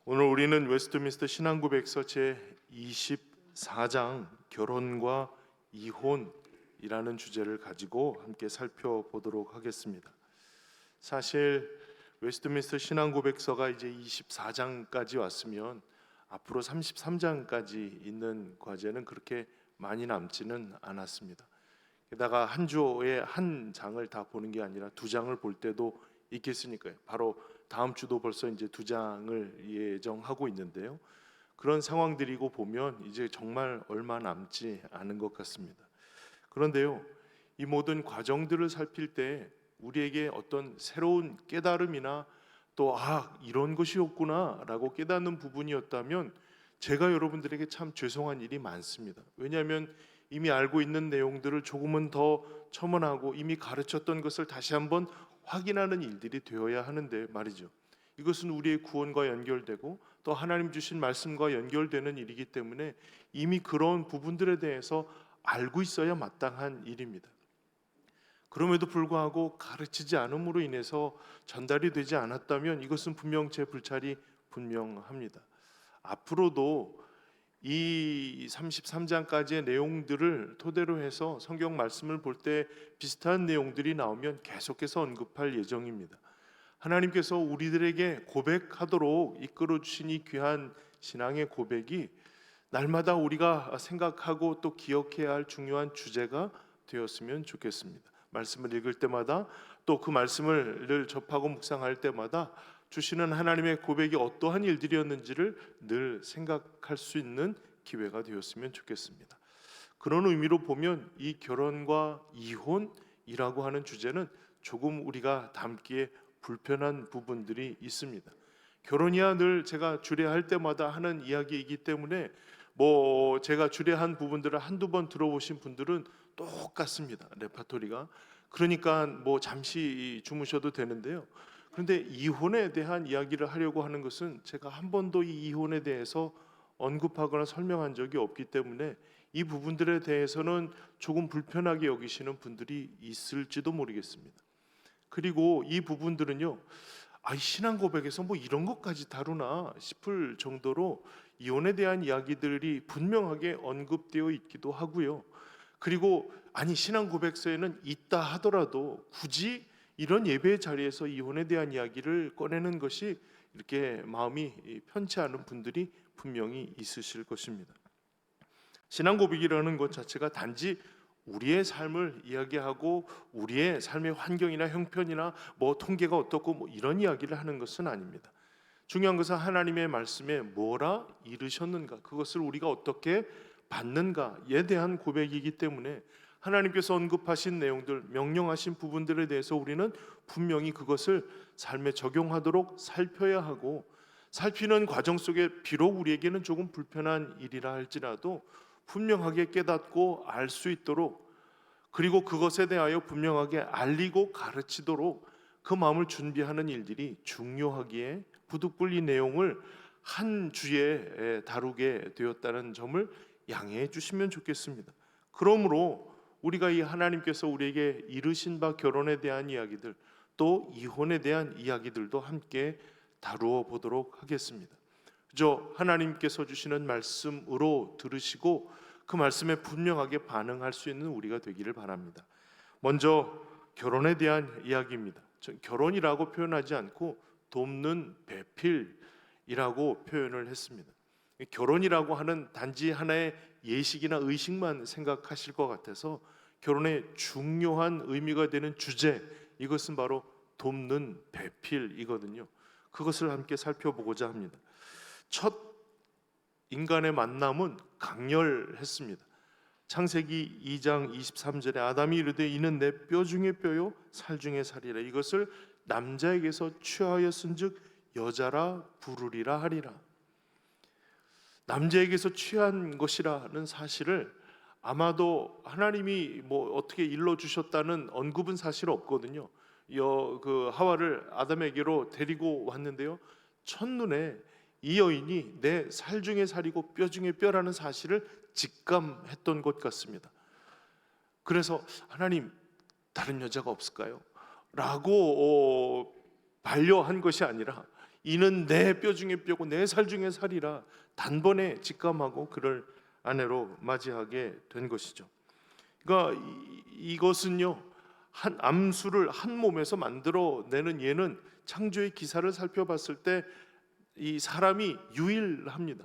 오늘 우리는 웨스트민스터 신앙고백서 제 24장 결혼과 이혼이라는 주제를 가지고 함께 살펴보도록 하겠습니다. 사실 웨스트민스터 신앙고백서가 이제 24장까지 왔으면 앞으로 33장까지 있는 과제는 그렇게 많이 남지는 않았습니다. 게다가 한 주에 한 장을 다 보는 게 아니라 두 장을 볼 때도 있겠으니까요. 바로 다음 주도 벌써 이제 두 장을 예정하고 있는데요. 그런 상황들이고 보면 이제 정말 얼마 남지 않은 것 같습니다. 그런데요, 이 모든 과정들을 살필 때 우리에게 어떤 새로운 깨달음이나 또 이런 것이었구나라고 깨닫는 부분이었다면 제가 여러분들에게 참 죄송한 일이 많습니다. 왜냐하면 이미 알고 있는 내용들을 조금은 더 첨언하고 이미 가르쳤던 것을 다시 한번 확인하는 일들이 되어야 하는데 말이죠. 이것은 우리의 구원과 연결되고 또 하나님 주신 말씀과 연결되는 일이기 때문에 이미 그런 부분들에 대해서 알고 있어야 마땅한 일입니다. 그럼에도 불구하고 가르치지 않음으로 인해서 전달이 되지 않았다면 이것은 분명 제 불찰이 분명합니다. 앞으로도 이 33장까지의 내용들을 토대로 해서 성경 말씀을 볼 때 비슷한 내용들이 나오면 계속해서 언급할 예정입니다. 하나님께서 우리들에게 고백하도록 이끌어 주신 이 귀한 신앙의 고백이 날마다 우리가 생각하고 또 기억해야 할 중요한 주제가 되었으면 좋겠습니다. 말씀을 읽을 때마다 또 그 말씀을 접하고 묵상할 때마다 주시는 하나님의 고백이 어떠한 일들이었는지를 늘 생각할 수 있는 기회가 되었으면 좋겠습니다. 그런 의미로 보면 이 결혼과 이혼이라고 하는 주제는 조금 우리가 담기에 불편한 부분들이 있습니다. 결혼이야 늘 제가 주례할 때마다 하는 이야기이기 때문에 제가 주례한 부분들을 한두 번 들어보신 분들은 똑같습니다. 레파토리가. 그러니까 잠시 주무셔도 되는데요. 그런데 이혼에 대한 이야기를 하려고 하는 것은 제가 한 번도 이 이혼에 대해서 언급하거나 설명한 적이 없기 때문에 이 부분들에 대해서는 조금 불편하게 여기시는 분들이 있을지도 모르겠습니다. 그리고 이 부분들은요, 신앙 고백에서 이런 것까지 다루나 싶을 정도로 이혼에 대한 이야기들이 분명하게 언급되어 있기도 하고요. 그리고 신앙 고백서에는 있다 하더라도 굳이 이런 예배의 자리에서 이혼에 대한 이야기를 꺼내는 것이 이렇게 마음이 편치 않은 분들이 분명히 있으실 것입니다. 신앙 고백이라는 것 자체가 단지 우리의 삶을 이야기하고 우리의 삶의 환경이나 형편이나 통계가 어떻고 이런 이야기를 하는 것은 아닙니다. 중요한 것은 하나님의 말씀에 뭐라 이르셨는가, 그것을 우리가 어떻게 받는가에 대한 고백이기 때문에 하나님께서 언급하신 내용들, 명령하신 부분들에 대해서 우리는 분명히 그것을 삶에 적용하도록 살펴야 하고, 살피는 과정 속에 비록 우리에게는 조금 불편한 일이라 할지라도 분명하게 깨닫고 알 수 있도록, 그리고 그것에 대하여 분명하게 알리고 가르치도록 그 마음을 준비하는 일들이 중요하기에 부득불 이 내용을 한 주에 다루게 되었다는 점을 양해해 주시면 좋겠습니다. 그러므로 우리가 이 하나님께서 우리에게 이르신 바 결혼에 대한 이야기들, 또 이혼에 대한 이야기들도 함께 다루어 보도록 하겠습니다. 그저 하나님께서 주시는 말씀으로 들으시고 그 말씀에 분명하게 반응할 수 있는 우리가 되기를 바랍니다. 먼저 결혼에 대한 이야기입니다. 결혼이라고 표현하지 않고 돕는 배필이라고 표현을 했습니다. 결혼이라고 하는 단지 하나의 예식이나 의식만 생각하실 것 같아서 결혼의 중요한 의미가 되는 주제, 이것은 바로 돕는 배필이거든요. 그것을 함께 살펴보고자 합니다. 첫 인간의 만남은 강렬했습니다. 창세기 2장 23절에 아담이 이르되 이는 내 뼈 중에 뼈요 살 중에 살이라, 이것을 남자에게서 취하였은즉 여자라 부르리라 하리라. 남자에게서 취한 것이라는 사실을 아마도 하나님이 어떻게 일러주셨다는 언급은 사실 없거든요. 그 하와를 아담에게로 데리고 왔는데요, 첫눈에 이 여인이 내 살 중에 살이고 뼈 중에 뼈라는 사실을 직감했던 것 같습니다. 그래서 하나님, 다른 여자가 없을까요? 라고 반려한 것이 아니라 이는 내 뼈 중에 뼈고 내 살 중에 살이라 단번에 직감하고 그를 아내로 맞이하게 된 것이죠. 그러니까 이것은요, 한 암수를 한 몸에서 만들어내는 예는 창조의 기사를 살펴봤을 때 이 사람이 유일합니다.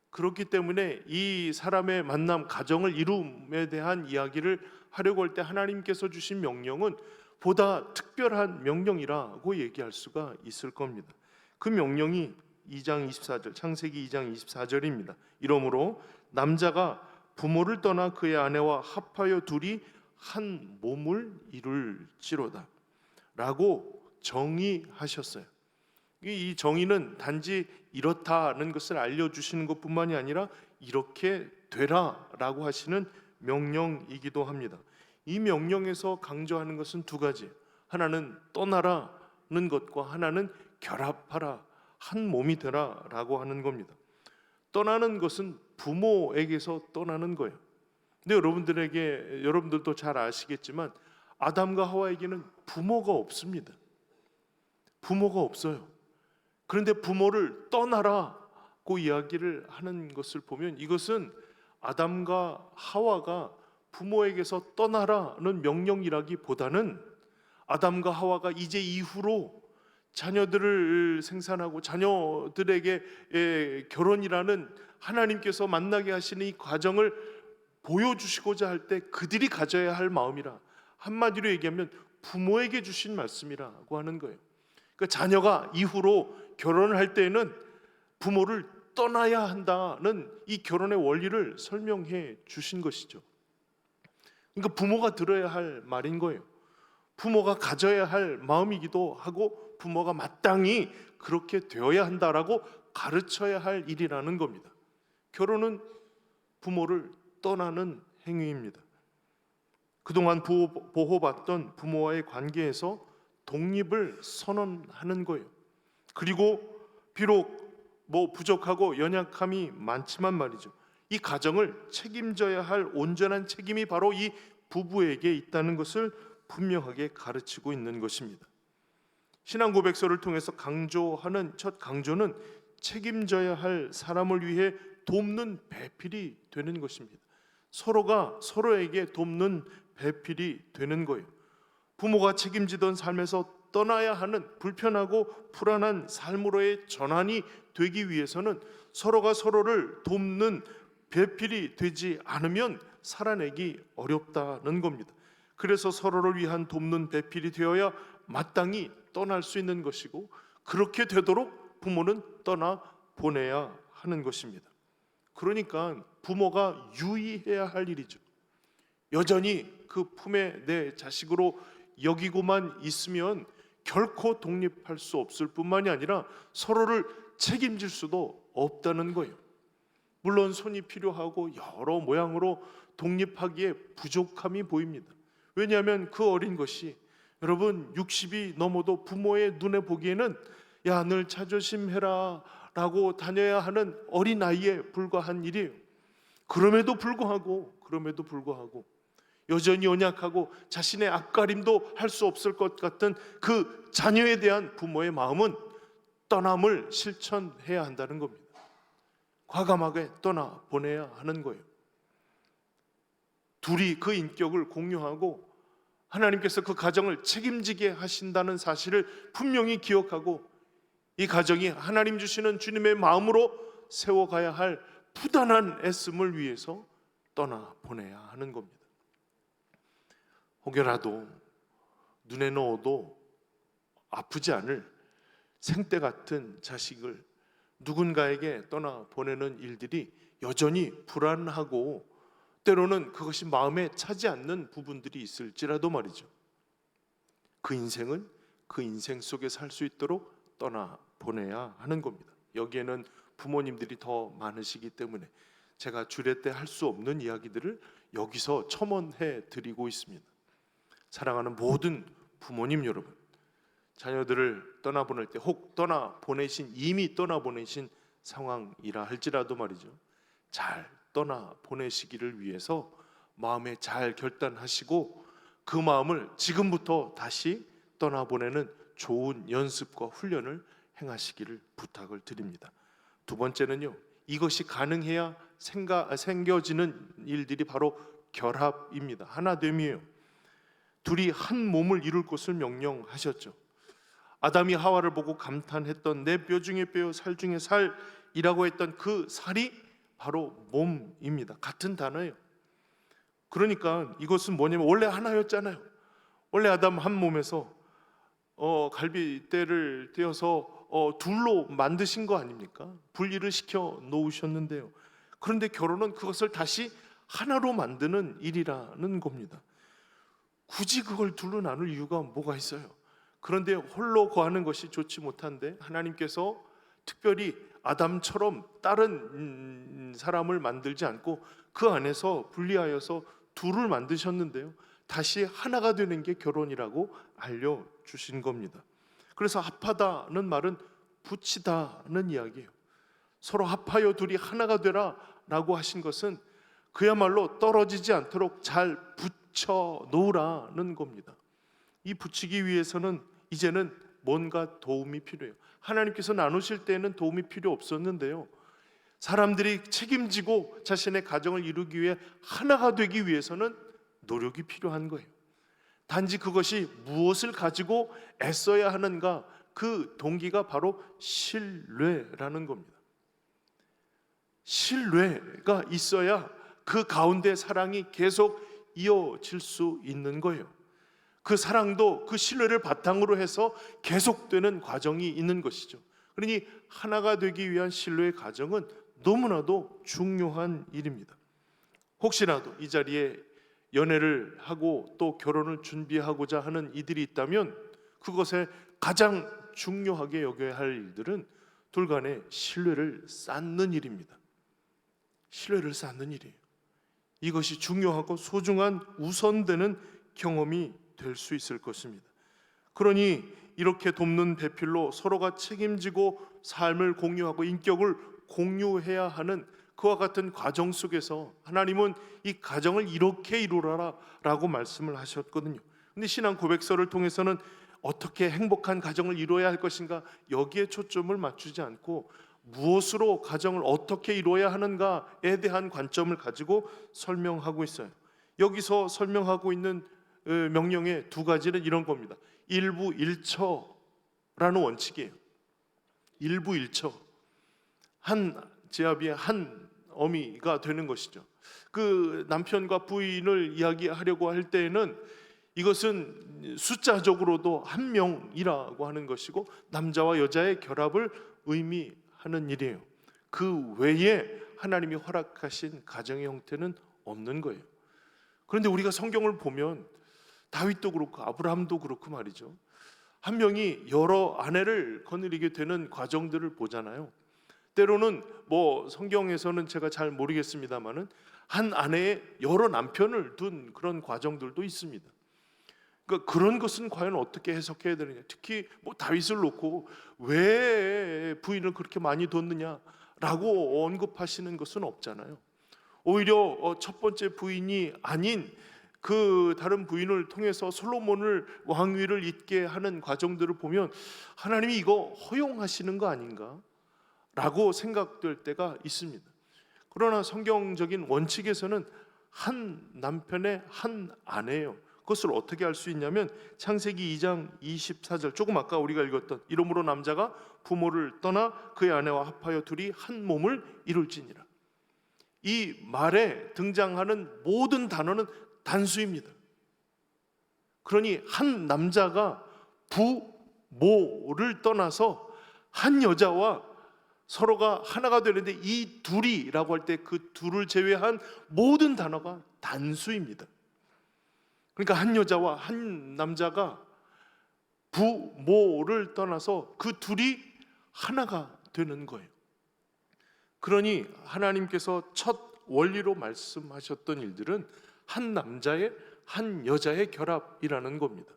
그렇기 때문에 이 사람의 만남, 가정을 이룸에 대한 이야기를 하려고 할 때 하나님께서 주신 명령은 보다 특별한 명령이라고 얘기할 수가 있을 겁니다. 그 명령이 2장 24절, 창세기 2장 24절입니다. 이러므로 남자가 부모를 떠나 그의 아내와 합하여 둘이 한 몸을 이룰지로다 라고 정의하셨어요. 이 정의는 단지 이렇다는 것을 알려주시는 것뿐만이 아니라 이렇게 되라라고 하시는 명령이기도 합니다. 이 명령에서 강조하는 것은 두 가지, 하나는 떠나라는 것과 하나는 결합하라, 한 몸이 되라라고 하는 겁니다. 떠나는 것은 부모에게서 떠나는 거예요. 근데 여러분들도 잘 아시겠지만 아담과 하와에게는 부모가 없습니다. 부모가 없어요. 그런데 부모를 떠나라고 이야기를 하는 것을 보면 이것은 아담과 하와가 부모에게서 떠나라는 명령이라기보다는 아담과 하와가 이제 이후로 자녀들을 생산하고 자녀들에게 결혼이라는 하나님께서 만나게 하시는 이 과정을 보여주시고자 할 때 그들이 가져야 할 마음이라, 한마디로 얘기하면 부모에게 주신 말씀이라고 하는 거예요. 그러니까 자녀가 이후로 결혼을 할 때에는 부모를 떠나야 한다는 이 결혼의 원리를 설명해 주신 것이죠. 그러니까 부모가 들어야 할 말인 거예요. 부모가 가져야 할 마음이기도 하고 부모가 마땅히 그렇게 되어야 한다라고 가르쳐야 할 일이라는 겁니다. 결혼은 부모를 떠나는 행위입니다. 그동안 보호받던 부모와의 관계에서 독립을 선언하는 거예요. 그리고 비록 부족하고 연약함이 많지만 말이죠, 이 가정을 책임져야 할 온전한 책임이 바로 이 부부에게 있다는 것을 분명하게 가르치고 있는 것입니다. 신앙 고백서를 통해서 강조하는 첫 강조는 책임져야 할 사람을 위해 돕는 배필이 되는 것입니다. 서로가 서로에게 돕는 배필이 되는 거예요. 부모가 책임지던 삶에서 떠나야 하는 불편하고 불안한 삶으로의 전환이 되기 위해서는 서로가 서로를 돕는 배필이 되지 않으면 살아내기 어렵다는 겁니다. 그래서 서로를 위한 돕는 배필이 되어야 마땅히 떠날 수 있는 것이고, 그렇게 되도록 부모는 떠나 보내야 하는 것입니다. 그러니까 부모가 유의해야 할 일이죠. 여전히 그 품에 내 자식으로 여기고만 있으면 결코 독립할 수 없을 뿐만이 아니라 서로를 책임질 수도 없다는 거예요. 물론 손이 필요하고 여러 모양으로 독립하기에 부족함이 보입니다. 왜냐하면 그 어린 것이 여러분 60이 넘어도 부모의 눈에 보기에는 야, 늘 자조심해라 라고 다녀야 하는 어린아이에 불과한 일이에요. 그럼에도 불구하고 여전히 연약하고 자신의 앞가림도 할 수 없을 것 같은 그 자녀에 대한 부모의 마음은 떠남을 실천해야 한다는 겁니다. 과감하게 떠나 보내야 하는 거예요. 둘이 그 인격을 공유하고 하나님께서 그 가정을 책임지게 하신다는 사실을 분명히 기억하고 이 가정이 하나님 주시는 주님의 마음으로 세워가야 할 부단한 애씀을 위해서 떠나 보내야 하는 겁니다. 혹여라도 눈에 넣어도 아프지 않을 생떼 같은 자식을 누군가에게 떠나 보내는 일들이 여전히 불안하고 때로는 그것이 마음에 차지 않는 부분들이 있을지라도 말이죠, 그 인생은 그 인생 속에 살 수 있도록 떠나 보내야 하는 겁니다. 여기에는 부모님들이 더 많으시기 때문에 제가 주례 때 할 수 없는 이야기들을 여기서 첨언해 드리고 있습니다. 사랑하는 모든 부모님 여러분, 자녀들을 떠나보낼 때 혹 이미 떠나보내신 상황이라 할지라도 말이죠, 잘 떠나보내시기를 위해서 마음에 잘 결단하시고 그 마음을 지금부터 다시 떠나보내는 좋은 연습과 훈련을 행하시기를 부탁을 드립니다. 두 번째는요, 이것이 가능해야 생겨지는 일들이 바로 결합입니다. 하나됨이에요. 둘이 한 몸을 이룰 것을 명령하셨죠. 아담이 하와를 보고 감탄했던 내 뼈 중에 뼈, 살 중에 살이라고 했던 그 살이 바로 몸입니다. 같은 단어예요. 그러니까 이것은 뭐냐면 원래 하나였잖아요. 원래 아담 한 몸에서 갈비뼈를 떼어서 둘로 만드신 거 아닙니까? 분리를 시켜 놓으셨는데요. 그런데 결혼은 그것을 다시 하나로 만드는 일이라는 겁니다. 굳이 그걸 둘로 나눌 이유가 뭐가 있어요? 그런데 홀로 거하는 것이 좋지 못한데 하나님께서 특별히 아담처럼 다른 사람을 만들지 않고 그 안에서 분리하여서 둘을 만드셨는데요, 다시 하나가 되는 게 결혼이라고 알려주신 겁니다. 그래서 합하다는 말은 붙이다는 이야기예요. 서로 합하여 둘이 하나가 되라 라고 하신 것은 그야말로 떨어지지 않도록 잘 붙여 놓으라는 겁니다. 이 붙이기 위해서는 이제는 뭔가 도움이 필요해요. 하나님께서 나누실 때는 도움이 필요 없었는데요, 사람들이 책임지고 자신의 가정을 이루기 위해 하나가 되기 위해서는 노력이 필요한 거예요. 단지 그것이 무엇을 가지고 애써야 하는가, 그 동기가 바로 신뢰라는 겁니다. 신뢰가 있어야 그 가운데 사랑이 계속 이어질 수 있는 거예요. 그 사랑도 그 신뢰를 바탕으로 해서 계속되는 과정이 있는 것이죠. 그러니 하나가 되기 위한 신뢰의 과정은 너무나도 중요한 일입니다. 혹시라도 이 자리에 연애를 하고 또 결혼을 준비하고자 하는 이들이 있다면 그것에 가장 중요하게 여겨야 할 일들은 둘 간의 신뢰를 쌓는 일입니다. 신뢰를 쌓는 일이에요. 이것이 중요하고 소중한 우선되는 경험이 될 수 있을 것입니다. 그러니 이렇게 돕는 배필로 서로가 책임지고 삶을 공유하고 인격을 공유해야 하는 그와 같은 과정 속에서 하나님은 이 가정을 이렇게 이루라라 라고 말씀을 하셨거든요. 근데 신앙 고백서를 통해서는 어떻게 행복한 가정을 이루어야 할 것인가, 여기에 초점을 맞추지 않고 무엇으로 가정을 어떻게 이루어야 하는가에 대한 관점을 가지고 설명하고 있어요. 여기서 설명하고 있는 명령의 두 가지는 이런 겁니다. 일부일처라는 원칙이에요. 일부일처, 한 제압이 한 어미가 되는 것이죠. 그 남편과 부인을 이야기하려고 할 때에는 이것은 숫자적으로도 한 명이라고 하는 것이고 남자와 여자의 결합을 의미하는 일이에요. 그 외에 하나님이 허락하신 가정의 형태는 없는 거예요. 그런데 우리가 성경을 보면 다윗도 그렇고 아브라함도 그렇고 말이죠, 한 명이 여러 아내를 거느리게 되는 과정들을 보잖아요. 때로는 뭐 성경에서는 제가 잘 모르겠습니다만은 한 아내에 여러 남편을 둔 그런 과정들도 있습니다. 그러니까 그런 것은 과연 어떻게 해석해야 되느냐, 특히 뭐 다윗을 놓고 왜 부인을 그렇게 많이 뒀느냐라고 언급하시는 것은 없잖아요. 오히려 첫 번째 부인이 아닌 그 다른 부인을 통해서 솔로몬을 왕위를 잇게 하는 과정들을 보면 하나님이 이거 허용하시는 거 아닌가 라고 생각될 때가 있습니다. 그러나 성경적인 원칙에서는 한 남편의 한 아내예요. 그것을 어떻게 알 수 있냐면 창세기 2장 24절, 조금 아까 우리가 읽었던 이러므로 남자가 부모를 떠나 그의 아내와 합하여 둘이 한 몸을 이룰지니라. 이 말에 등장하는 모든 단어는 단수입니다. 그러니 한 남자가 부모를 떠나서 한 여자와 서로가 하나가 되는데 이 둘이라고 할 때 그 둘을 제외한 모든 단어가 단수입니다. 그러니까 한 여자와 한 남자가 부모를 떠나서 그 둘이 하나가 되는 거예요. 그러니 하나님께서 첫 원리로 말씀하셨던 일들은 한 남자의 한 여자의 결합이라는 겁니다.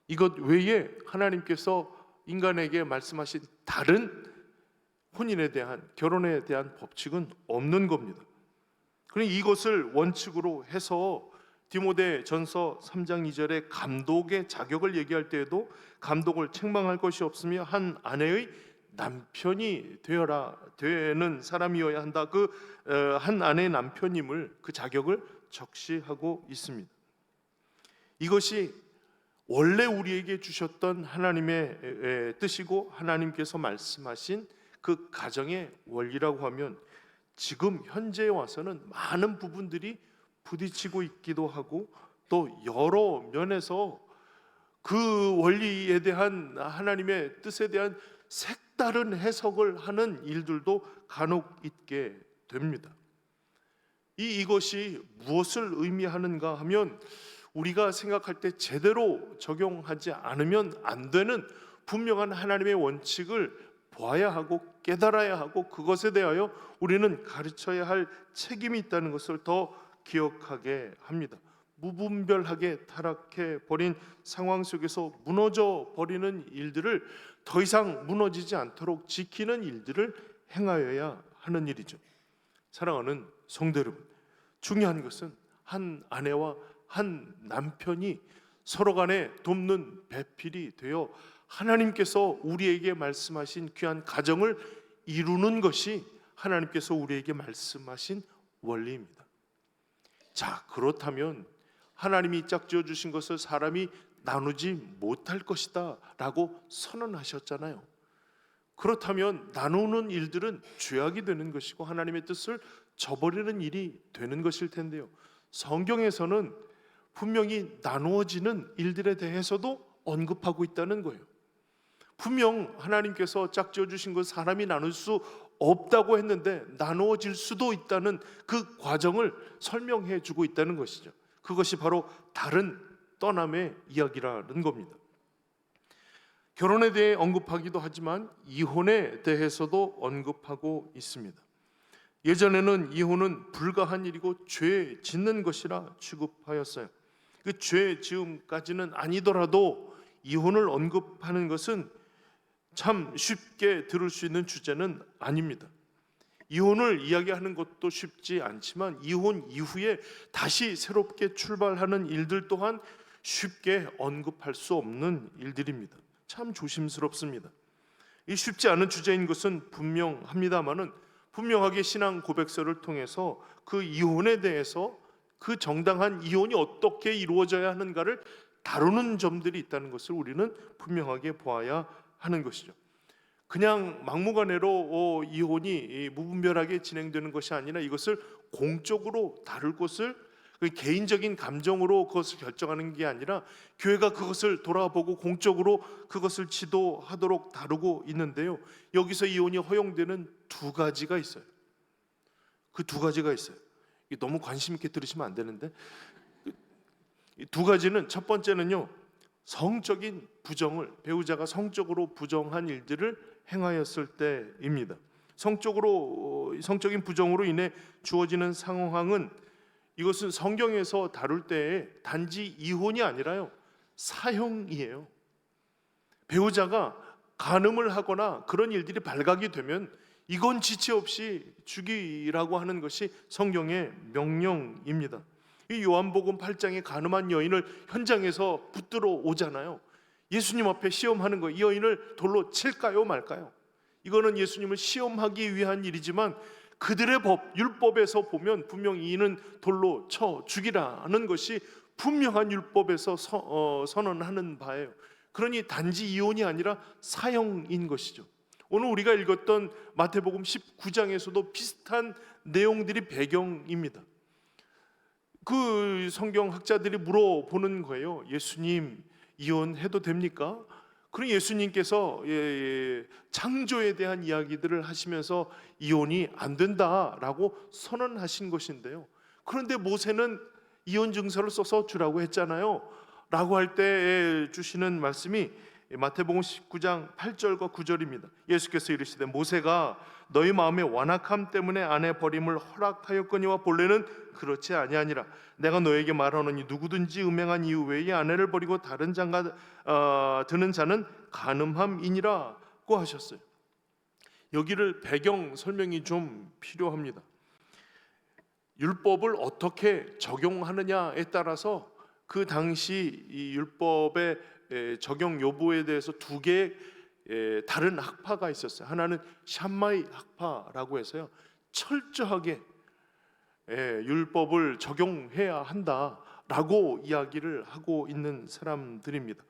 이것 외에 하나님께서 인간에게 말씀하신 다른 혼인에 대한, 결혼에 대한 법칙은 없는 겁니다. 그러니 이것을 원칙으로 해서 디모데전서 3장 2절에 감독의 자격을 얘기할 때에도 감독을 책망할 것이 없으며 한 아내의 남편이 되는 사람이어야 한다. 한 아내의 남편임을, 그 자격을 적시하고 있습니다. 이것이 원래 우리에게 주셨던 하나님의 뜻이고 하나님께서 말씀하신 그 가정의 원리라고 하면, 지금 현재에 와서는 많은 부분들이 부딪히고 있기도 하고, 또 여러 면에서 그 원리에 대한, 하나님의 뜻에 대한 색다른 해석을 하는 일들도 간혹 있게 됩니다. 이것이 무엇을 의미하는가 하면, 우리가 생각할 때 제대로 적용하지 않으면 안 되는 분명한 하나님의 원칙을 보아야 하고 깨달아야 하고, 그것에 대하여 우리는 가르쳐야 할 책임이 있다는 것을 더 기억하게 합니다. 무분별하게 타락해 버린 상황 속에서 무너져 버리는 일들을 더 이상 무너지지 않도록 지키는 일들을 행하여야 하는 일이죠. 사랑하는 성도 여러분, 중요한 것은 한 아내와 한 남편이 서로 간에 돕는 배필이 되어 하나님께서 우리에게 말씀하신 귀한 가정을 이루는 것이 하나님께서 우리에게 말씀하신 원리입니다. 자, 그렇다면 하나님이 짝지어 주신 것을 사람이 나누지 못할 것이다 라고 선언하셨잖아요. 그렇다면 나누는 일들은 죄악이 되는 것이고 하나님의 뜻을 저버리는 일이 되는 것일 텐데요, 성경에서는 분명히 나누어지는 일들에 대해서도 언급하고 있다는 거예요. 분명 하나님께서 짝지어 주신 것 사람이 나눌 수 없다고 했는데 나누어질 수도 있다는 그 과정을 설명해 주고 있다는 것이죠. 그것이 바로 다른 떠남의 이야기라는 겁니다. 결혼에 대해 언급하기도 하지만 이혼에 대해서도 언급하고 있습니다. 예전에는 이혼은 불가한 일이고 죄 짓는 것이라 취급하였어요. 그 죄 지음까지는 아니더라도 이혼을 언급하는 것은 참 쉽게 들을 수 있는 주제는 아닙니다. 이혼을 이야기하는 것도 쉽지 않지만 이혼 이후에 다시 새롭게 출발하는 일들 또한 쉽게 언급할 수 없는 일들입니다. 참 조심스럽습니다. 이 쉽지 않은 주제인 것은 분명합니다만은, 분명하게 신앙 고백서를 통해서 그 이혼에 대해서, 그 정당한 이혼이 어떻게 이루어져야 하는가를 다루는 점들이 있다는 것을 우리는 분명하게 보아야 하는 것이죠. 그냥 막무가내로 이혼이 무분별하게 진행되는 것이 아니라 이것을 공적으로 다룰 것을, 개인적인 감정으로 그것을 결정하는 게 아니라 교회가 그것을 돌아보고 공적으로 그것을 지도하도록 다루고 있는데요, 여기서 이혼이 허용되는 두 가지가 있어요. 그 두 가지가 있어요. 너무 관심 있게 들으시면 안 되는데, 이 두 가지는, 첫 번째는요, 성적인 부정을, 배우자가 성적으로 부정한 일들을 행하였을 때입니다. 성적인 부정으로 인해 주어지는 상황은, 이것은 성경에서 다룰 때에 단지 이혼이 아니라요, 사형이에요. 배우자가 간음을 하거나 그런 일들이 발각이 되면 이건 지체 없이 죽이라고 하는 것이 성경의 명령입니다. 이 요한복음 8장에 간음한 여인을 현장에서 붙들어 오잖아요. 예수님 앞에 시험하는 거, 이 여인을 돌로 칠까요 말까요? 이거는 예수님을 시험하기 위한 일이지만 그들의 율법에서 보면 분명히 이는 돌로 쳐 죽이라는 것이 분명한 율법에서 선언하는 바예요. 그러니 단지 이혼이 아니라 사형인 것이죠. 오늘 우리가 읽었던 마태복음 19장에서도 비슷한 내용들이 배경입니다. 그 성경학자들이 물어보는 거예요. 예수님, 이혼해도 됩니까? 그럼 예수님께서 창조에 대한 이야기들을 하시면서 이혼이 안 된다라고 선언하신 것인데요, 그런데 모세는 이혼 증서를 써서 주라고 했잖아요 라고 할 때 주시는 말씀이 마태복음 19장 8절과 9절입니다. 예수께서 이르시되 모세가 너희 마음의 완악함 때문에 아내 버림을 허락하였거니와 본래는 그렇지 아니하니라. 내가 너에게 말하노니 누구든지 음행한 이유 외에 아내를 버리고 다른 장가 드는 자는 간음함이니라고 하셨어요. 여기를 배경 설명이 좀 필요합니다. 율법을 어떻게 적용하느냐에 따라서 그 당시 이 율법의 적용 여부에 대해서 두 개의 다른 학파가 있었어요. 하나는 샴마이 학파라고 해서요, 철저하게 율법을 적용해야 한다라고 이야기를 하고 있는 사람들입니다.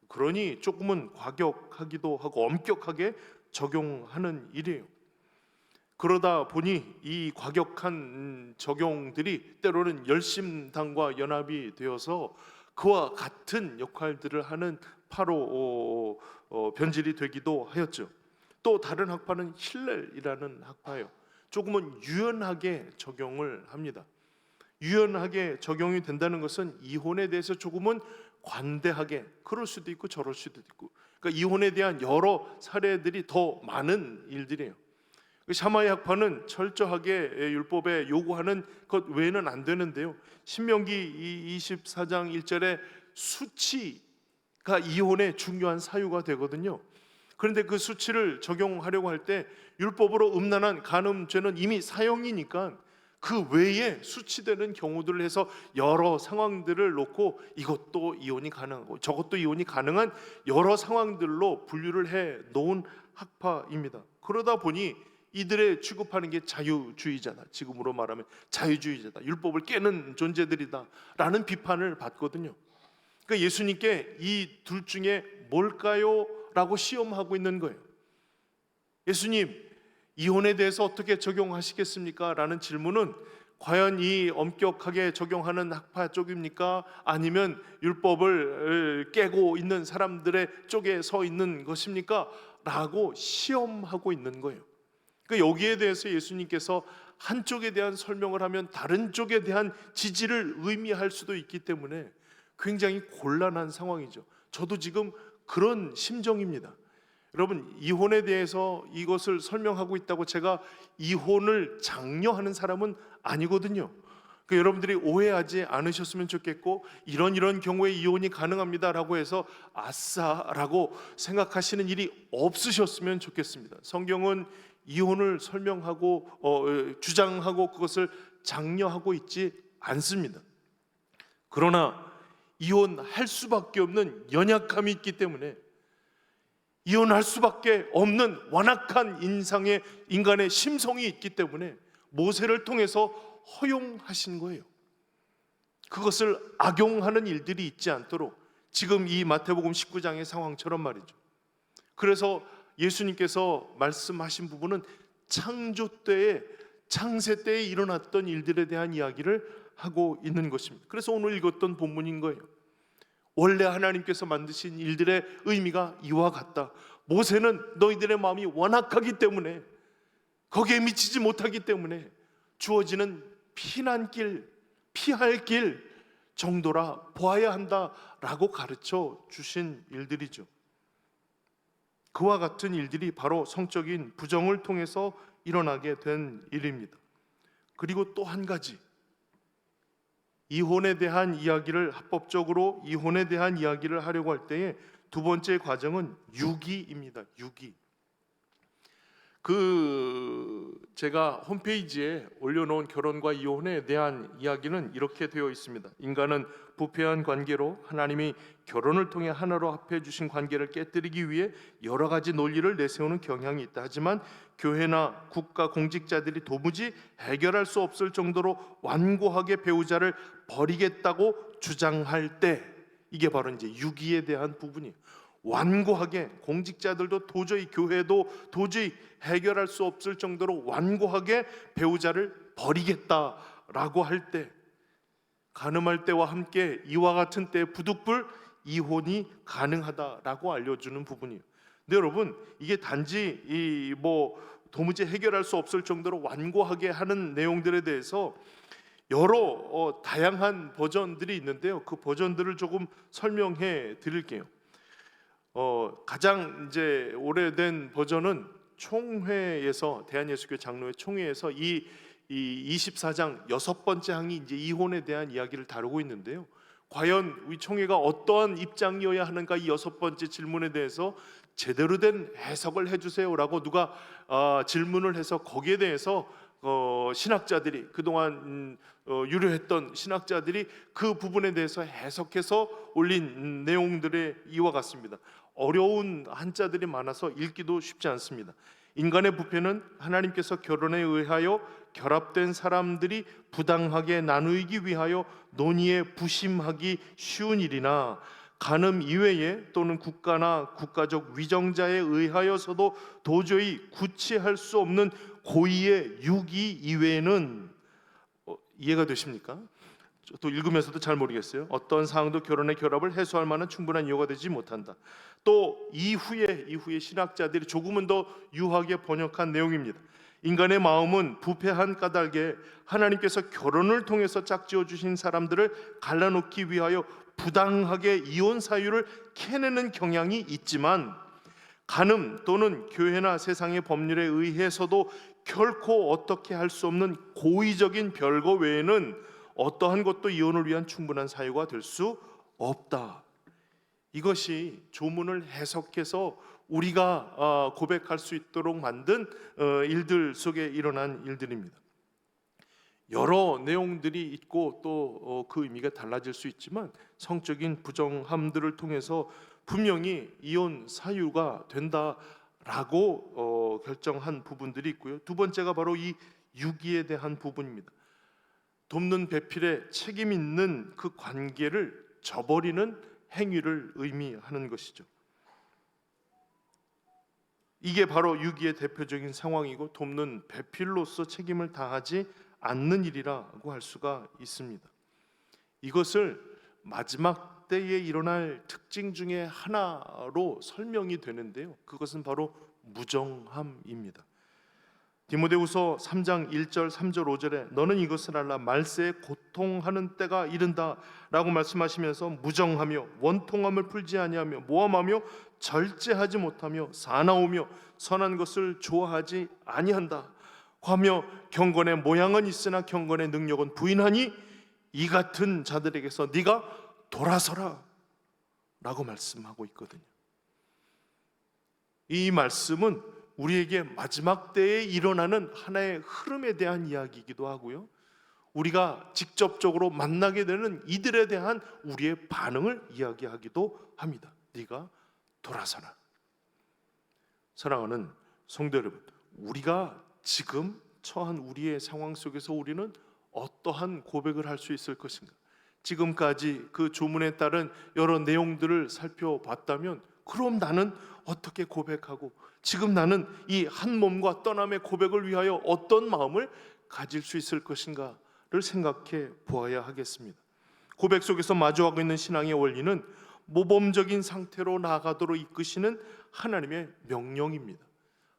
그러니 조금은 과격하기도 하고 엄격하게 적용하는 일이에요. 그러다 보니 이 과격한 적용들이 때로는 열심당과 연합이 되어서 그와 같은 역할들을 하는 바로 변질이 되기도 하였죠. 또 다른 학파는 힐렐이라는 학파예요. 조금은 유연하게 적용을 합니다. 유연하게 적용이 된다는 것은 이혼에 대해서 조금은 관대하게, 그럴 수도 있고 저럴 수도 있고, 그러니까 이혼에 대한 여러 사례들이 더 많은 일들이에요. 샤마이 학파는 철저하게 율법에 요구하는 것 외에는 안 되는데요, 신명기 24장 1절에 수치가 이혼의 중요한 사유가 되거든요. 그런데 그 수치를 적용하려고 할 때 율법으로 음란한 간음죄는 이미 사형이니까 그 외에 수치되는 경우들을 해서 여러 상황들을 놓고 이것도 이혼이 가능하고 저것도 이혼이 가능한 여러 상황들로 분류를 해 놓은 학파입니다. 그러다 보니 이들의 취급하는 게 자유주의자다, 지금으로 말하면 자유주의자다, 율법을 깨는 존재들이다 라는 비판을 받거든요. 그러니까 예수님께 이 둘 중에 뭘까요? 라고 시험하고 있는 거예요. 예수님, 이혼에 대해서 어떻게 적용하시겠습니까? 라는 질문은 과연 이 엄격하게 적용하는 학파 쪽입니까? 아니면 율법을 깨고 있는 사람들의 쪽에 서 있는 것입니까? 라고 시험하고 있는 거예요. 그러니까 여기에 대해서 예수님께서 한쪽에 대한 설명을 하면 다른 쪽에 대한 지지를 의미할 수도 있기 때문에 굉장히 곤란한 상황이죠. 저도 지금 그런 심정입니다. 여러분, 이혼에 대해서 이것을 설명하고 있다고 제가 이혼을 장려하는 사람은 아니거든요. 그러니까 여러분들이 오해하지 않으셨으면 좋겠고, 이런 경우에 이혼이 가능합니다라고 해서 아싸라고 생각하시는 일이 없으셨으면 좋겠습니다. 성경은 이혼을 설명하고 주장하고 그것을 장려하고 있지 않습니다. 그러나 이혼할 수밖에 없는 연약함이 있기 때문에, 이혼할 수밖에 없는 완악한 인간의 심성이 있기 때문에 모세를 통해서 허용하신 거예요. 그것을 악용하는 일들이 있지 않도록, 지금 이 마태복음 19장의 상황처럼 말이죠. 그래서 예수님께서 말씀하신 부분은 창조 때에, 창세 때에 일어났던 일들에 대한 이야기를 하고 있는 것입니다. 그래서 오늘 읽었던 본문인 거예요. 원래 하나님께서 만드신 일들의 의미가 이와 같다. 모세는 너희들의 마음이 완악하기 때문에, 거기에 미치지 못하기 때문에 주어지는 피난길, 피할 길 정도라 보아야 한다라고 가르쳐 주신 일들이죠. 그와 같은 일들이 바로 성적인 부정을 통해서 일어나게 된 일입니다. 그리고 또 한 가지, 이혼에 대한 이야기를, 합법적으로 이혼에 대한 이야기를 하려고 할 때에 두 번째 과정은 유기입니다. 유기. 제가 홈페이지에 올려놓은 결혼과 이혼에 대한 이야기는 이렇게 되어 있습니다. 인간은 부패한 관계로 하나님이 결혼을 통해 하나로 합해 주신 관계를 깨뜨리기 위해 여러 가지 논리를 내세우는 경향이 있다. 하지만 교회나 국가 공직자들이 도무지 해결할 수 없을 정도로 완고하게 배우자를 버리겠다고 주장할 때, 이게 바로 이제 유기에 대한 부분이에요. 완고하게, 공직자들도 도저히, 교회도 도저히 해결할 수 없을 정도로 완고하게 배우자를 버리겠다라고 할 때, 간음할 때와 함께 이와 같은 때 부득불 이혼이 가능하다라고 알려주는 부분이에요. 근데 여러분, 이게 단지 도무지 해결할 수 없을 정도로 완고하게 하는 내용들에 대해서 여러 다양한 버전들이 있는데요. 그 버전들을 조금 설명해 드릴게요. 가장 이제 오래된 버전은 총회에서, 대한예수교 장로회 총회에서 이 24장 6번째 항이 이제 이혼에 대한 이야기를 다루고 있는데요. 과연 우리 총회가 어떠한 입장이어야 하는가, 이 6번째 질문에 대해서 제대로 된 해석을 해주세요라고 누가 질문을 해서 거기에 대해서 신학자들이 그동안 유료했던 신학자들이 그 부분에 대해서 해석해서 올린 내용들의 이와 같습니다. 어려운 한자들이 많아서 읽기도 쉽지 않습니다. 인간의 부패는 하나님께서 결혼에 의하여 결합된 사람들이 부당하게 나누기 위하여 논의에 부심하기 쉬운 일이나 간음 이외에 또는 국가나 국가적 위정자에 의하여서도 도저히 구치할 수 없는 고의의 유기 이외에는 이해가 되십니까? 또 읽으면서도 잘 모르겠어요. 어떤 사항도 결혼의 결합을 해소할 만한 충분한 이유가 되지 못한다. 또 이후에 신학자들이 조금은 더 유하게 번역한 내용입니다. 인간의 마음은 부패한 까닭에 하나님께서 결혼을 통해서 짝지어 주신 사람들을 갈라놓기 위하여 부당하게 이혼 사유를 캐내는 경향이 있지만 간음 또는 교회나 세상의 법률에 의해서도 결코 어떻게 할 수 없는 고의적인 별거 외에는 어떠한 것도 이혼을 위한 충분한 사유가 될 수 없다. 이것이 조문을 해석해서 우리가 고백할 수 있도록 만든 일들 속에 일어난 일들입니다. 여러 내용들이 있고 또 그 의미가 달라질 수 있지만 성적인 부정함들을 통해서 분명히 이혼 사유가 된다라고 결정한 부분들이 있고요. 두 번째가 바로 이 유기에 대한 부분입니다. 돕는 배필에 책임 있는 그 관계를 저버리는 행위를 의미하는 것이죠. 이게 바로 유기의 대표적인 상황이고 돕는 배필로서 책임을 다하지 않는 일이라고 할 수가 있습니다. 이것을 마지막 때에 일어날 특징 중에 하나로 설명이 되는데요. 그것은 바로 무정함입니다. 디모데후서 3장 1절 3절 5절에 너는 이것을 알라 말세에 고통하는 때가 이른다라고 말씀하시면서 무정하며 원통함을 풀지 아니하며 모함하며 절제하지 못하며 사나우며 선한 것을 좋아하지 아니한다 하며 경건의 모양은 있으나 경건의 능력은 부인하니 이 같은 자들에게서 네가 돌아서라 라고 말씀하고 있거든요. 이 말씀은 우리에게 마지막 때에 일어나는 하나의 흐름에 대한 이야기이기도 하고요, 우리가 직접적으로 만나게 되는 이들에 대한 우리의 반응을 이야기하기도 합니다. 네가 돌아서라. 사랑하는 성도 여러분, 우리가 지금 처한 우리의 상황 속에서 우리는 어떠한 고백을 할 수 있을 것인가? 지금까지 그 조문에 따른 여러 내용들을 살펴봤다면 그럼 나는 어떻게 고백하고 지금 나는 이 한 몸과 떠남의 고백을 위하여 어떤 마음을 가질 수 있을 것인가를 생각해 보아야 하겠습니다. 고백 속에서 마주하고 있는 신앙의 원리는 모범적인 상태로 나아가도록 이끄시는 하나님의 명령입니다.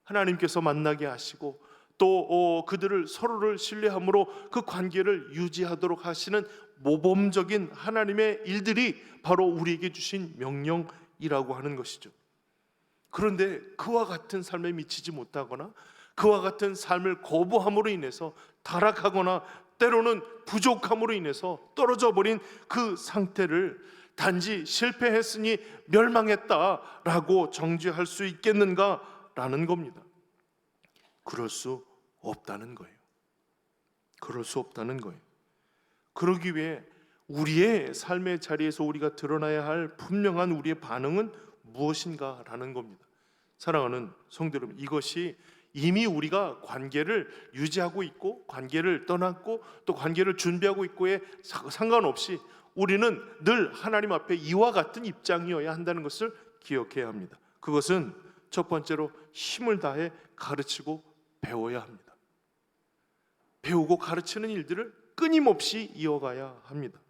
하나님께서 만나게 하시고 또 그들을 서로를 신뢰함으로 그 관계를 유지하도록 하시는 모범적인 하나님의 일들이 바로 우리에게 주신 명령이라고 하는 것이죠. 그런데 그와 같은 삶에 미치지 못하거나 그와 같은 삶을 거부함으로 인해서 타락하거나 때로는 부족함으로 인해서 떨어져 버린 그 상태를 단지 실패했으니 멸망했다라고 정죄할 수 있겠는가라는 겁니다. 그럴 수 없다는 거예요. 그럴 수 없다는 거예요. 그러기 위해 우리의 삶의 자리에서 우리가 드러나야 할 분명한 우리의 반응은 무엇인가라는 겁니다. 사랑하는 성도 여러분, 이것이 이미 우리가 관계를 유지하고 있고 관계를 떠났고 또 관계를 준비하고 있고에 상관없이 우리는 늘 하나님 앞에 이와 같은 입장이어야 한다는 것을 기억해야 합니다. 그것은 첫 번째로 힘을 다해 가르치고 배워야 합니다. 배우고 가르치는 일들을 끊임없이 이어가야 합니다.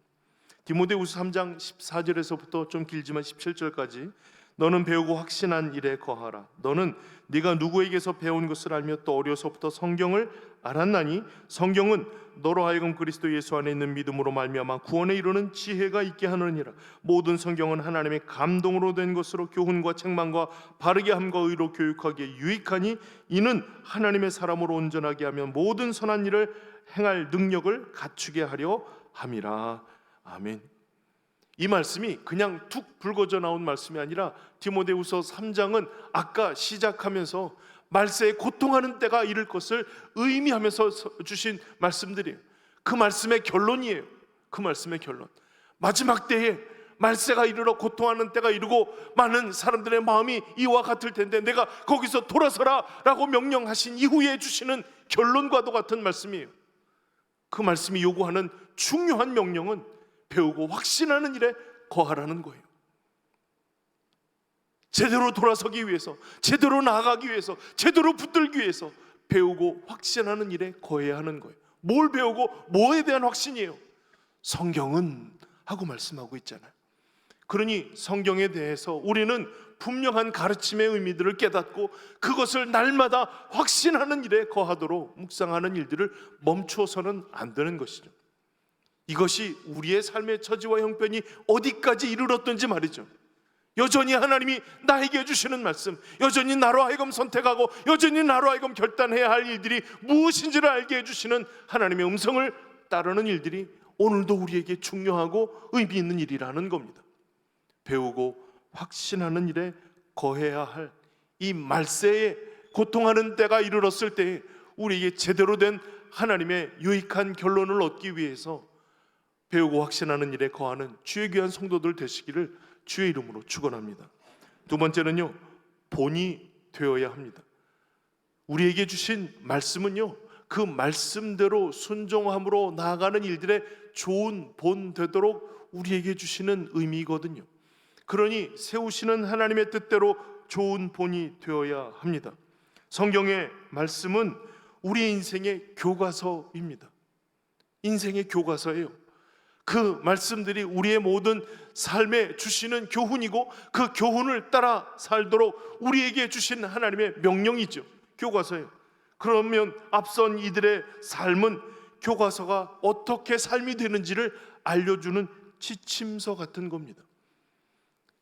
디모데후서 3장 14절에서부터 좀 길지만 17절까지 너는 배우고 확신한 일에 거하라. 너는 네가 누구에게서 배운 것을 알며 또 어려서부터 성경을 알았나니 성경은 너로 하여금 그리스도 예수 안에 있는 믿음으로 말미암아 구원에 이르는 지혜가 있게 하느니라. 모든 성경은 하나님의 감동으로 된 것으로 교훈과 책망과 바르게 함과 의로 교육하기에 유익하니 이는 하나님의 사람으로 온전하게 하며 모든 선한 일을 행할 능력을 갖추게 하려 함이라. 아멘. 이 말씀이 그냥 툭 불거져 나온 말씀이 아니라 디모데후서 3장은 아까 시작하면서 말세에 고통하는 때가 이를 것을 의미하면서 주신 말씀들이에요. 그 말씀의 결론이에요. 그 말씀의 결론. 마지막 때에 말세가 이르러 고통하는 때가 이르고 많은 사람들의 마음이 이와 같을 텐데 내가 거기서 돌아서라 라고 명령하신 이후에 주시는 결론과도 같은 말씀이에요. 그 말씀이 요구하는 중요한 명령은 배우고 확신하는 일에 거하라는 거예요. 제대로 돌아서기 위해서, 제대로 나아가기 위해서, 제대로 붙들기 위해서 배우고 확신하는 일에 거해야 하는 거예요. 뭘 배우고 뭐에 대한 확신이에요? 성경은 하고 말씀하고 있잖아요. 그러니 성경에 대해서 우리는 분명한 가르침의 의미들을 깨닫고 그것을 날마다 확신하는 일에 거하도록 묵상하는 일들을 멈추어서는 안 되는 것이죠. 이것이 우리의 삶의 처지와 형편이 어디까지 이르렀든지 말이죠, 여전히 하나님이 나에게 주시는 말씀, 여전히 나로 하여금 선택하고 여전히 나로 하여금 결단해야 할 일들이 무엇인지를 알게 해주시는 하나님의 음성을 따르는 일들이 오늘도 우리에게 중요하고 의미 있는 일이라는 겁니다. 배우고 확신하는 일에 거해야 할 이 말세에 고통하는 때가 이르렀을 때에 우리에게 제대로 된 하나님의 유익한 결론을 얻기 위해서 배우고 확신하는 일에 거하는 주의 귀한 성도들 되시기를 주의 이름으로 축원합니다. 두 번째는요, 본이 되어야 합니다. 우리에게 주신 말씀은요, 그 말씀대로 순종함으로 나아가는 일들의 좋은 본 되도록 우리에게 주시는 의미거든요. 그러니 세우시는 하나님의 뜻대로 좋은 본이 되어야 합니다. 성경의 말씀은 우리 인생의 교과서입니다. 인생의 교과서예요. 그 말씀들이 우리의 모든 삶에 주시는 교훈이고 그 교훈을 따라 살도록 우리에게 주신 하나님의 명령이죠. 교과서예요. 그러면 앞선 이들의 삶은 교과서가 어떻게 삶이 되는지를 알려주는 지침서 같은 겁니다.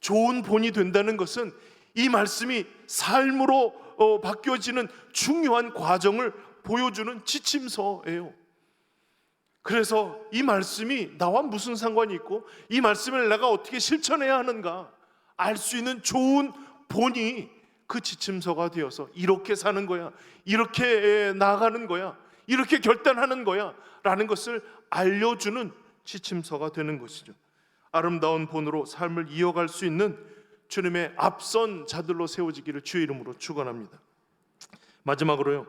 좋은 본이 된다는 것은 이 말씀이 삶으로 바뀌어지는 중요한 과정을 보여주는 지침서예요. 그래서 이 말씀이 나와 무슨 상관이 있고 이 말씀을 내가 어떻게 실천해야 하는가 알 수 있는 좋은 본이 그 지침서가 되어서 이렇게 사는 거야, 이렇게 나아가는 거야, 이렇게 결단하는 거야 라는 것을 알려주는 지침서가 되는 것이죠. 아름다운 본으로 삶을 이어갈 수 있는 주님의 앞선 자들로 세워지기를 주의 이름으로 축원합니다. 마지막으로요,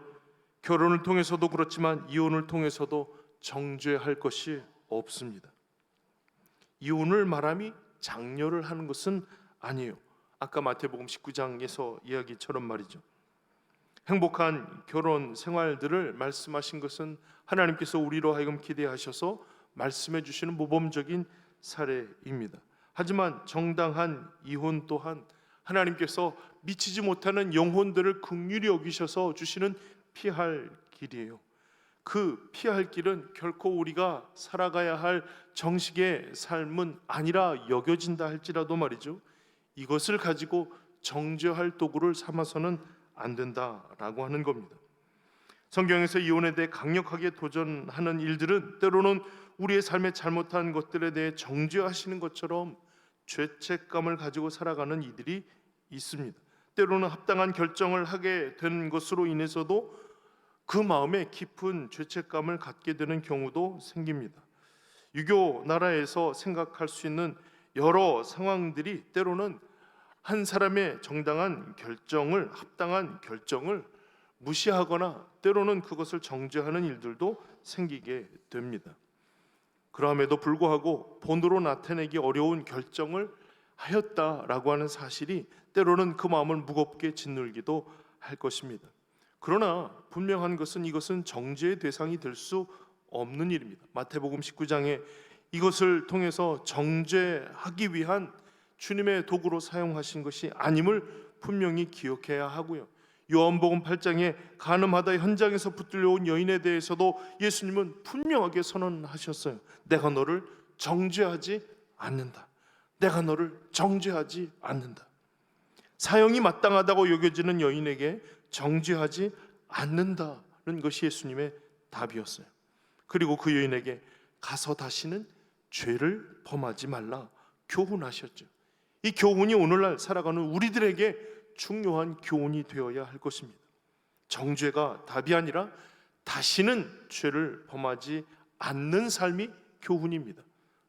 결혼을 통해서도 그렇지만 이혼을 통해서도 정죄할 것이 없습니다. 이혼을 말함이 장려를 하는 것은 아니에요. 아까 마태복음 19장에서 이야기처럼 말이죠. 행복한 결혼 생활들을 말씀하신 것은 하나님께서 우리로 하여금 기대하셔서 말씀해 주시는 모범적인 사례입니다. 하지만 정당한 이혼 또한 하나님께서 미치지 못하는 영혼들을 긍휼히 여기셔서 주시는 피할 길이에요. 그 피할 길은 결코 우리가 살아가야 할 정식의 삶은 아니라 여겨진다 할지라도 말이죠, 이것을 가지고 정죄할 도구를 삼아서는 안 된다라고 하는 겁니다. 성경에서 이혼에 대해 강력하게 도전하는 일들은 때로는 우리의 삶에 잘못한 것들에 대해 정죄하시는 것처럼 죄책감을 가지고 살아가는 이들이 있습니다. 때로는 합당한 결정을 하게 된 것으로 인해서도 그 마음에 깊은 죄책감을 갖게 되는 경우도 생깁니다. 유교 나라에서 생각할 수 있는 여러 상황들이 때로는 한 사람의 정당한 결정을, 합당한 결정을 무시하거나 때로는 그것을 정죄하는 일들도 생기게 됩니다. 그럼에도 불구하고 본으로 나타내기 어려운 결정을 하였다라고 하는 사실이 때로는 그 마음을 무겁게 짓눌기도 할 것입니다. 그러나 분명한 것은 이것은 정죄의 대상이 될 수 없는 일입니다. 마태복음 19장에 이것을 통해서 정죄하기 위한 주님의 도구로 사용하신 것이 아님을 분명히 기억해야 하고요. 요한복음 8장에 간음하다 현장에서 붙들려온 여인에 대해서도 예수님은 분명하게 선언하셨어요. 내가 너를 정죄하지 않는다. 내가 너를 정죄하지 않는다. 사형이 마땅하다고 여겨지는 여인에게 정죄하지 않는다는 것이 예수님의 답이었어요. 그리고 그 여인에게 가서 다시는 죄를 범하지 말라 교훈하셨죠. 이 교훈이 오늘날 살아가는 우리들에게 중요한 교훈이 되어야 할 것입니다. 정죄가 답이 아니라 다시는 죄를 범하지 않는 삶이 교훈입니다.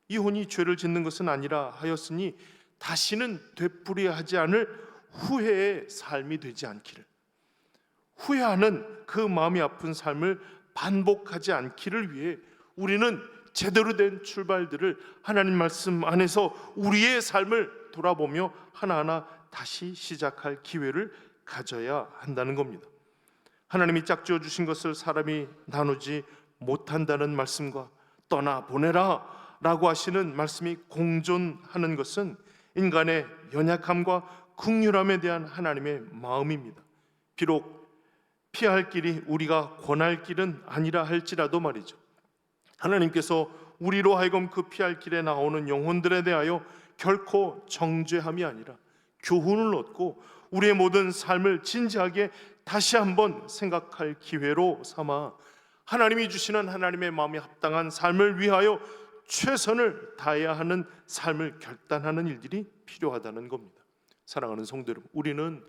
이혼이 죄를 짓는 것은 아니라 하였으니 다시는 되풀이하지 않을 후회의 삶이 되지 않기를, 후회하는 그 마음이 아픈 삶을 반복하지 않기를 위해 우리는 제대로 된 출발들을 하나님 말씀 안에서 우리의 삶을 돌아보며 하나하나 다시 시작할 기회를 가져야 한다는 겁니다. 하나님이 짝지어 주신 것을 사람이 나누지 못한다는 말씀과 떠나보내라 라고 하시는 말씀이 공존하는 것은 인간의 연약함과 긍휼함에 대한 하나님의 마음입니다. 비록 피할 길이 우리가 권할 길은 아니라 할지라도 말이죠, 하나님께서 우리로 하여금 그 피할 길에 나오는 영혼들에 대하여 결코 정죄함이 아니라 교훈을 얻고 우리의 모든 삶을 진지하게 다시 한번 생각할 기회로 삼아 하나님이 주시는 하나님의 마음에 합당한 삶을 위하여 최선을 다해야 하는 삶을 결단하는 일들이 필요하다는 겁니다. 사랑하는 성도 여러분, 우리는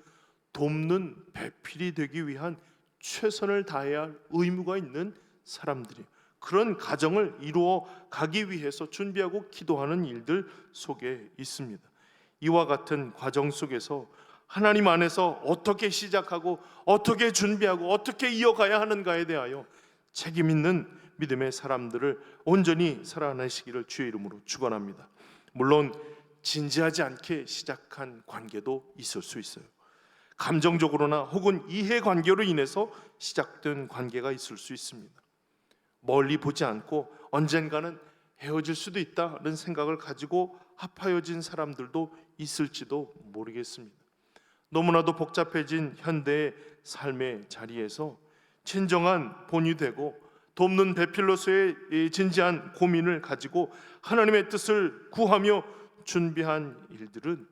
돕는 배필이 되기 위한 최선을 다해야 할 의무가 있는 사람들이에요. 그런 가정을 이루어 가기 위해서 준비하고 기도하는 일들 속에 있습니다. 이와 같은 과정 속에서 하나님 안에서 어떻게 시작하고 어떻게 준비하고 어떻게 이어가야 하는가에 대하여 책임 있는 믿음의 사람들을 온전히 살아내시기를 주의 이름으로 축원합니다. 물론 진지하지 않게 시작한 관계도 있을 수 있어요. 감정적으로나 혹은 이해관계로 인해서 시작된 관계가 있을 수 있습니다. 멀리 보지 않고 언젠가는 헤어질 수도 있다는 생각을 가지고 합하여진 사람들도 있을지도 모르겠습니다. 너무나도 복잡해진 현대의 삶의 자리에서 진정한 본이 되고 돕는 배필로서의 진지한 고민을 가지고 하나님의 뜻을 구하며 준비한 일들은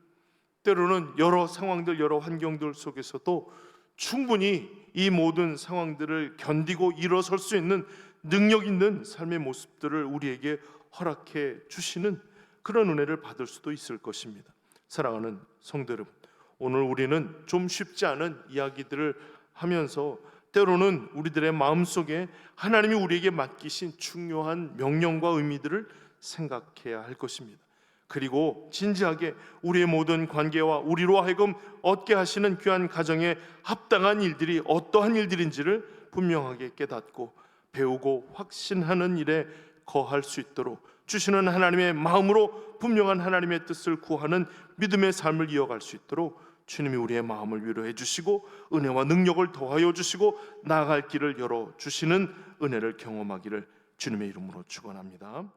때로는 여러 상황들, 여러 환경들 속에서도 충분히 이 모든 상황들을 견디고 일어설 수 있는 능력 있는 삶의 모습들을 우리에게 허락해 주시는 그런 은혜를 받을 수도 있을 것입니다. 사랑하는 성도 여러분, 오늘 우리는 좀 쉽지 않은 이야기들을 하면서 때로는 우리들의 마음속에 하나님이 우리에게 맡기신 중요한 명령과 의미들을 생각해야 할 것입니다. 그리고 진지하게 우리의 모든 관계와 우리로 하여금 얻게 하시는 귀한 가정에 합당한 일들이 어떠한 일들인지를 분명하게 깨닫고 배우고 확신하는 일에 거할 수 있도록 주시는 하나님의 마음으로 분명한 하나님의 뜻을 구하는 믿음의 삶을 이어갈 수 있도록 주님이 우리의 마음을 위로해 주시고 은혜와 능력을 더하여 주시고 나아갈 길을 열어 주시는 은혜를 경험하기를 주님의 이름으로 축원합니다.